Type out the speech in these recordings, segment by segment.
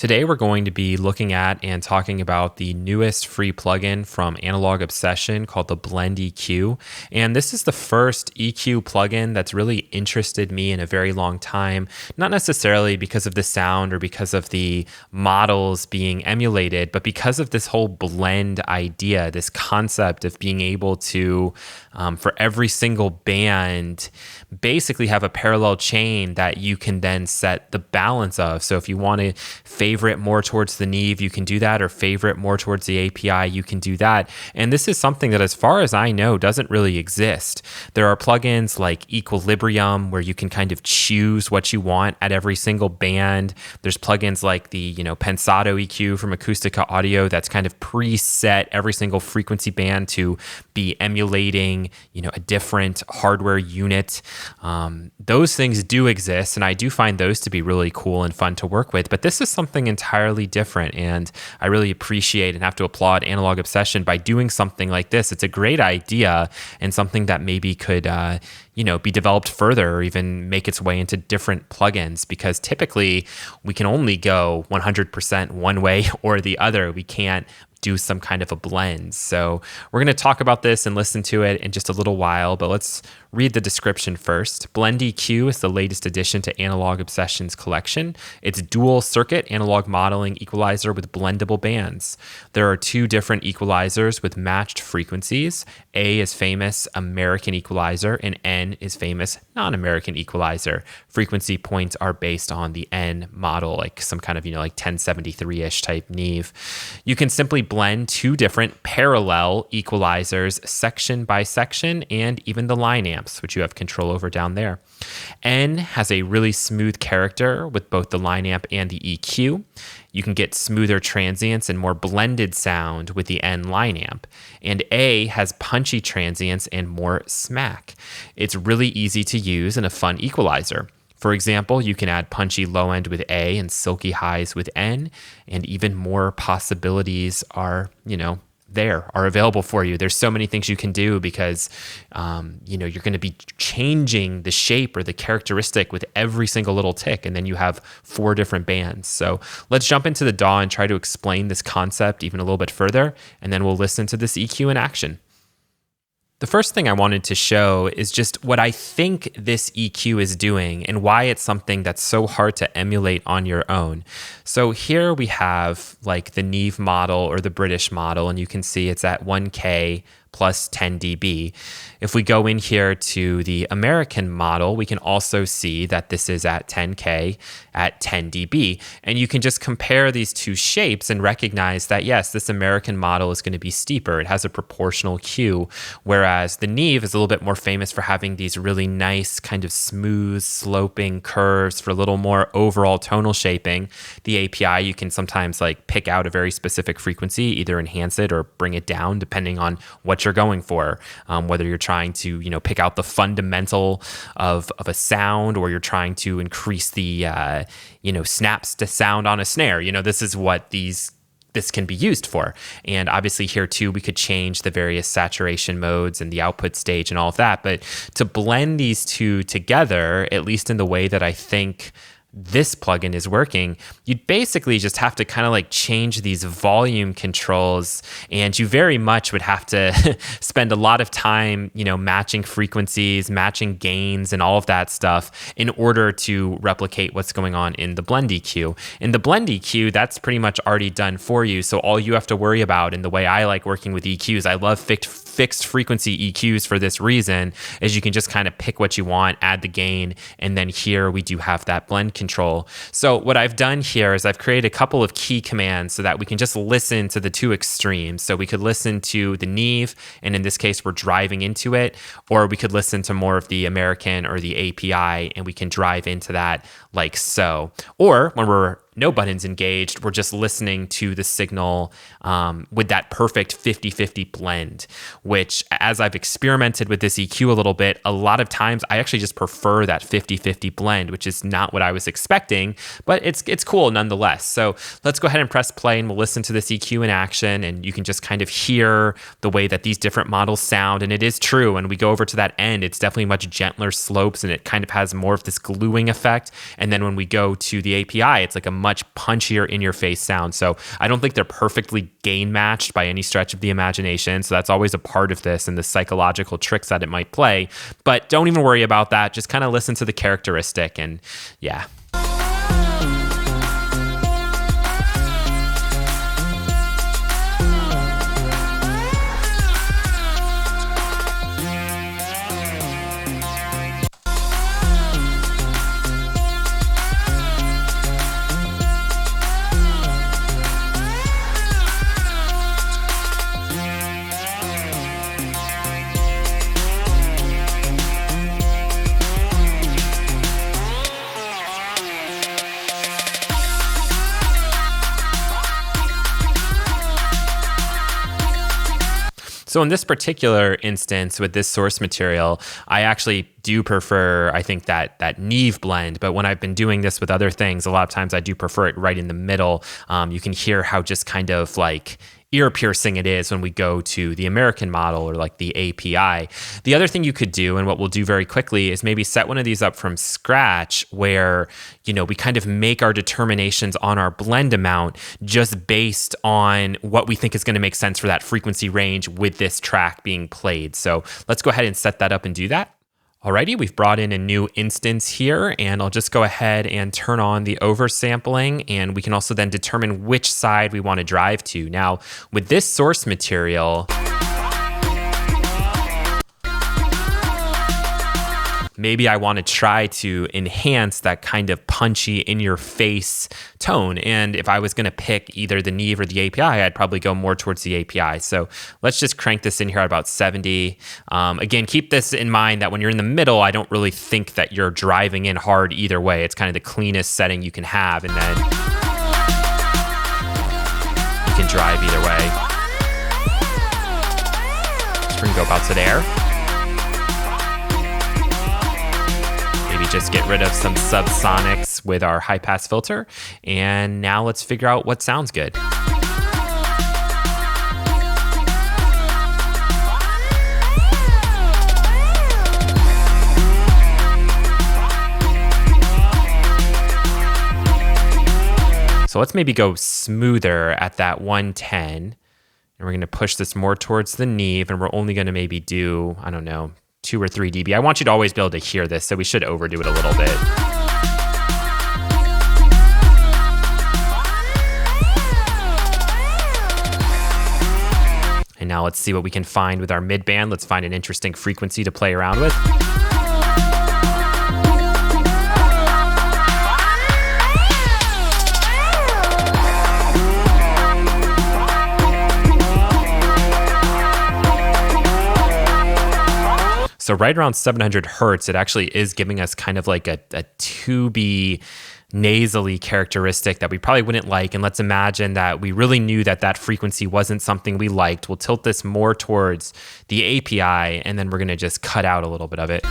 Today, we're going to be looking at and talking about the newest free plugin from Analog Obsession called the Blend EQ. And this is the first EQ plugin that's really interested me in a very long time, not necessarily because of the sound or because of the models being emulated, but because of this whole blend idea, this concept of being able to, for every single band, basically have a parallel chain that you can then set the balance of. So if you want to favorite more towards the Neve, you can do that, or favorite more towards the API, you can do that. And this is something that, as far as I know, doesn't really exist. There are plugins like Equilibrium where you can kind of choose what you want at every single band. There's plugins like the, Pensado EQ from Acoustica Audio that's kind of preset every single frequency band to be emulating, a different hardware unit. Those things do exist, and I do find those to be really cool and fun to work with. But this is something entirely different, and I really appreciate and have to applaud Analog Obsession by doing something like this. It's a great idea and something that maybe could be developed further, or even make its way into different plugins, because typically we can only go 100% one way or the other. We can't do some kind of a blend. So we're going to talk about this and listen to it in just a little while, but let's read the description first. Blend EQ is the latest addition to Analog Obsession's collection. It's dual circuit analog modeling equalizer with blendable bands. There are two different equalizers with matched frequencies. A is famous American equalizer and N is famous non-American equalizer. Frequency points are based on the N model, like some kind of, like 1073-ish type Neve. You can simply blend two different parallel equalizers section by section, and even the line amps, which you have control over down there. N has a really smooth character with both the line amp and the EQ. You can get smoother transients and more blended sound with the N line amp. And A has punchy transients and more smack. It's really easy to use and a fun equalizer. For example, you can add punchy low end with A and silky highs with N, and even more possibilities are, are available for you. There's so many things you can do because, you're going to be changing the shape or the characteristic with every single little tick, and then you have 4 different bands. So let's jump into the DAW and try to explain this concept even a little bit further, and then we'll listen to this EQ in action. The first thing I wanted to show is just what I think this EQ is doing and why it's something that's so hard to emulate on your own. So here we have like the Neve model or the British model, and you can see it's at 1K plus 10 dB. If we go in here to the American model, we can also see that this is at 10K at 10 dB. And you can just compare these two shapes and recognize that, yes, this American model is going to be steeper. It has a proportional Q, whereas the Neve is a little bit more famous for having these really nice kind of smooth sloping curves for a little more overall tonal shaping. The API, you can sometimes like pick out a very specific frequency, either enhance it or bring it down depending on what you're going for, whether you're trying to pick out the fundamental of a sound, or you're trying to increase the snaps to sound on a snare. This is what this can be used for. And obviously here too, we could change the various saturation modes and the output stage and all of that. But to blend these two together, at least in the way that I think this plugin is working, you'd basically just have to kind of like change these volume controls, and you very much would have to spend a lot of time, matching frequencies, matching gains and all of that stuff in order to replicate what's going on in the Blend EQ. In the Blend EQ, that's pretty much already done for you. So all you have to worry about, and the way I like working with EQs, I love fixed frequency EQs for this reason, is you can just kind of pick what you want, add the gain, and then here we do have that blend control. So what I've done here is I've created a couple of key commands so that we can just listen to the two extremes. So we could listen to the Neve, and in this case, we're driving into it, or we could listen to more of the American or the API, and we can drive into that like so. Or when we're no buttons engaged, we're just listening to the signal with that perfect 50-50 blend, which, as I've experimented with this EQ a little bit, a lot of times I actually just prefer that 50-50 blend, which is not what I was expecting, but it's cool nonetheless. So let's go ahead and press play, and we'll listen to this EQ in action, and you can just kind of hear the way that these different models sound. And it is true, when we go over to that end, it's definitely much gentler slopes, and it kind of has more of this gluing effect. And then when we go to the API, it's like a much punchier in your face sound. So I don't think they're perfectly gain matched by any stretch of the imagination. So that's always a part of this and the psychological tricks that it might play. But don't even worry about that. Just kind of listen to the characteristic and yeah. So in this particular instance with this source material, I actually do prefer, I think, that Neve blend. But when I've been doing this with other things, a lot of times I do prefer it right in the middle. You can hear how just kind of like ear piercing it is when we go to the American model or like the API. The other thing you could do, and what we'll do very quickly, is maybe set one of these up from scratch where, you know, we kind of make our determinations on our blend amount just based on what we think is going to make sense for that frequency range with this track being played. So let's go ahead and set that up and do that. Alrighty, we've brought in a new instance here, and I'll just go ahead and turn on the oversampling, and we can also then determine which side we want to drive to. Now, with this source material, maybe I want to try to enhance that kind of punchy in-your-face tone. And if I was going to pick either the Neve or the API, I'd probably go more towards the API. So let's just crank this in here at about 70. Again, keep this in mind that when you're in the middle, I don't really think that you're driving in hard either way. It's kind of the cleanest setting you can have, and then you can drive either way. Just going to go about to there. Just get rid of some subsonics with our high pass filter. And now let's figure out what sounds good. So let's maybe go smoother at that 110. And we're going to push this more towards the Neve, and we're only going to maybe do, I don't know, 2 or 3 dB. I want you to always be able to hear this, so we should overdo it a little bit. And now let's see what we can find with our midband. Let's find an interesting frequency to play around with. So right around 700 hertz, it actually is giving us kind of like a tubey, nasally characteristic that we probably wouldn't like. And let's imagine that we really knew that that frequency wasn't something we liked. We'll tilt this more towards the API, and then we're going to just cut out a little bit of it.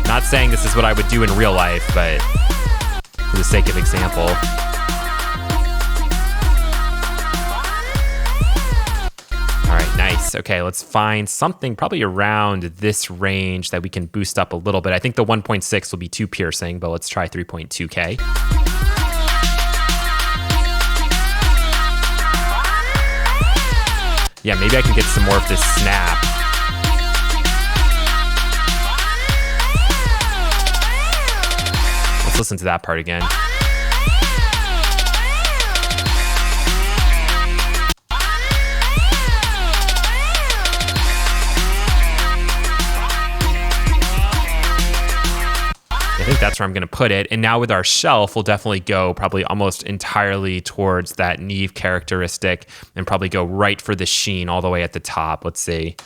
Not saying this is what I would do in real life, but for the sake of example. All right, nice. Okay, let's find something probably around this range that we can boost up a little bit. I think the 1.6 will be too piercing, but let's try 3.2K. Yeah, maybe I can get some more of this snap. Let's listen to that part again. I think that's where I'm going to put it. And now with our shelf, we'll definitely go probably almost entirely towards that Neve characteristic and probably go right for the sheen all the way at the top. Let's see.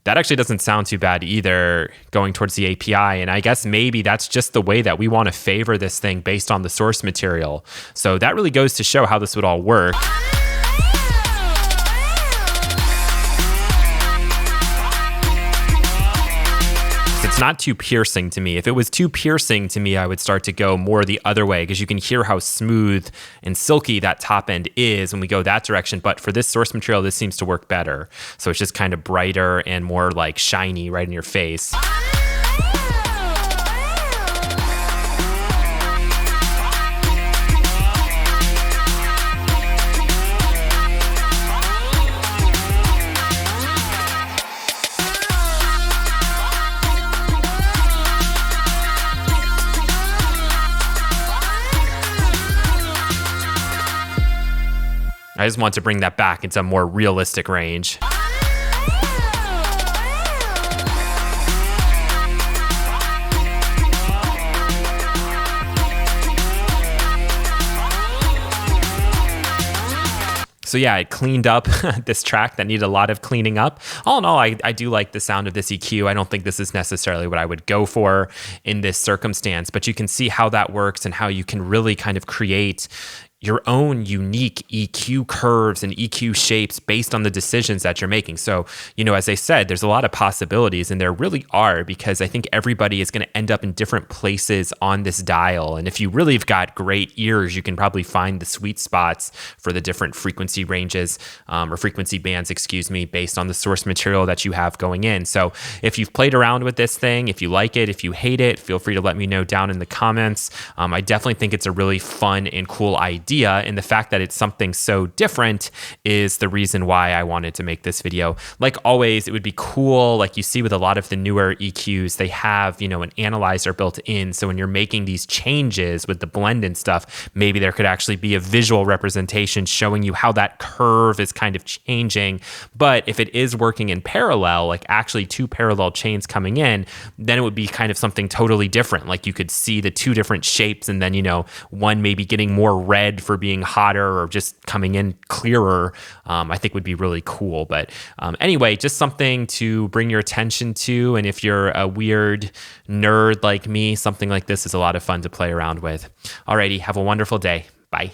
That actually doesn't sound too bad either, going towards the API. And I guess maybe that's just the way that we want to favor this thing based on the source material. So that really goes to show how this would all work. It It's not too piercing to me. If it was too piercing to me, I would start to go more the other way, because you can hear how smooth and silky that top end is when we go that direction. But for this source material, this seems to work better. So it's just kind of brighter and more like shiny right in your face. I just want to bring that back into a more realistic range. So yeah, it cleaned up this track that needed a lot of cleaning up. All in all, I do like the sound of this EQ. I don't think this is necessarily what I would go for in this circumstance, but you can see how that works and how you can really kind of create your own unique EQ curves and EQ shapes based on the decisions that you're making. So, as I said, there's a lot of possibilities, and there really are, because I think everybody is going to end up in different places on this dial. And if you really have got great ears, you can probably find the sweet spots for the different frequency ranges or frequency bands, based on the source material that you have going in. So if you've played around with this thing, if you like it, if you hate it, feel free to let me know down in the comments. I definitely think it's a really fun and cool idea. And the fact that it's something so different is the reason why I wanted to make this video. Like always, it would be cool, like you see with a lot of the newer EQs, they have, an analyzer built in. So when you're making these changes with the blend and stuff, maybe there could actually be a visual representation showing you how that curve is kind of changing. But if it is working in parallel, like actually two parallel chains coming in, then it would be kind of something totally different. Like you could see the two different shapes, and then, one maybe getting more red for being hotter or just coming in clearer, I think would be really cool. But anyway, just something to bring your attention to. And if you're a weird nerd like me, something like this is a lot of fun to play around with. Alrighty, have a wonderful day. Bye.